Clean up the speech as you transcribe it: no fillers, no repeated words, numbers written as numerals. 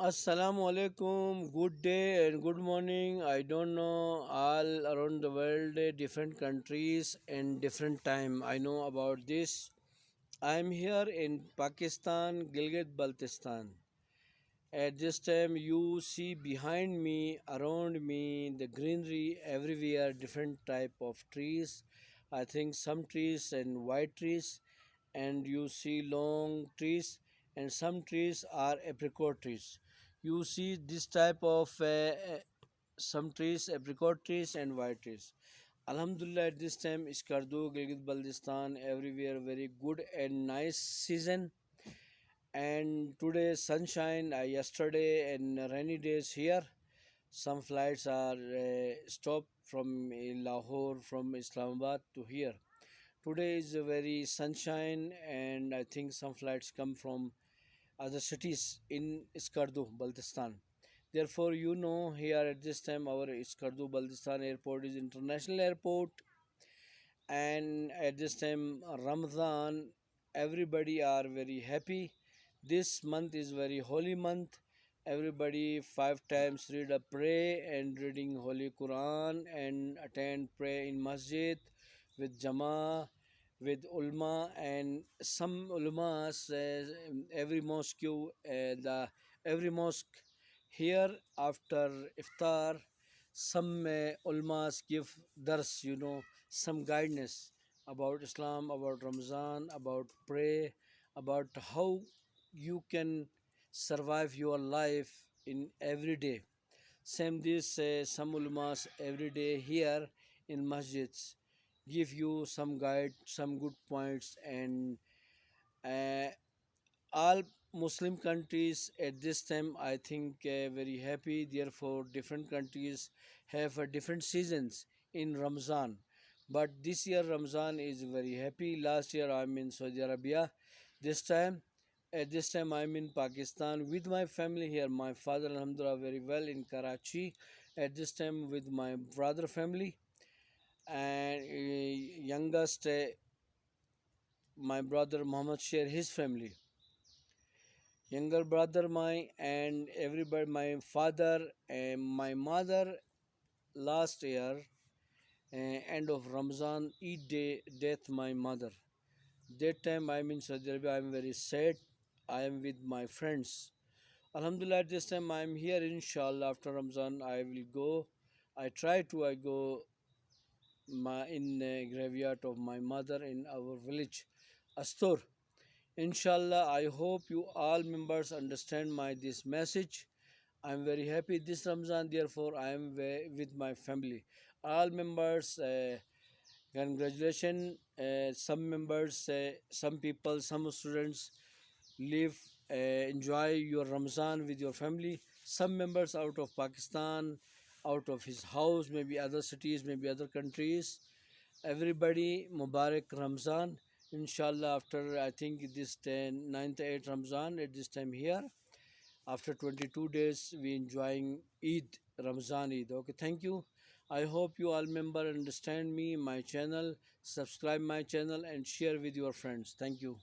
Assalamu alaikum, good day and good morning. I don't know all around the world, different countries and different time. I know about this. I am here in Pakistan, Gilgit Baltistan. At this time, you see behind me, around me, the greenery everywhere, different type of trees. I think some trees and white trees, and you see long trees, and some trees are apricot trees. You see this type of some trees, apricot trees, and white trees. Alhamdulillah, at this time, Iskardu, Gilgit Baltistan, everywhere very good and nice season, and today sunshine, yesterday and rainy days here. Some flights are stopped from Lahore, from Islamabad to here. Today is a very sunshine, and I think some flights come from other cities in Iskardu Baltistan. Therefore, here at this time our Iskardu Baltistan airport is international airport, and at this time Ramadan, everybody are very happy. This month is very holy month. Everybody 5 times read a pray and reading holy Quran and attend pray in masjid with jama, with ulma, and some ulmas, every mosque, the every mosque here after iftar, some ulmas give dars, some guidance about Islam, about Ramadan, about pray, about how you can survive your life in every day. Same this, some ulamas every day here in masjids give you some guide, some good points, and uh, all Muslim countries at this time, I think, very happy. Therefore, different countries have different seasons in Ramzan. But this year Ramzan is very happy. Last year I'm in Saudi Arabia. This time, at this time I'm in Pakistan with my family here. My father, Alhamdulillah, very well in Karachi. At this time with my brother family, and youngest, my brother Muhammad share his family, younger brother mine, and everybody, my father and my mother. Last year, end of Ramzan, Eid day, death my mother. That time I'm in Saudi Arabia. I'm very sad. I am with my friends. Alhamdulillah, this time I'm here. Inshallah, after Ramzan, I will go. I try to. I go in graveyard of my mother in our village, Astor. Inshallah, I hope you all members understand my this message. I am very happy this Ramzan, therefore I am with my family. All members, congratulations. Some members, some people, some students live, enjoy your Ramzan with your family. Some members out of Pakistan, out of his house, maybe other cities, maybe other countries. Everybody, Mubarak Ramzan. Inshallah, after I think this 10, 9th, 8th Ramzan, at this time here, after 22 days, we enjoying Eid, Ramzan Eid. Okay, thank you. I hope you all member understand me, my channel, subscribe my channel and share with your friends. Thank you.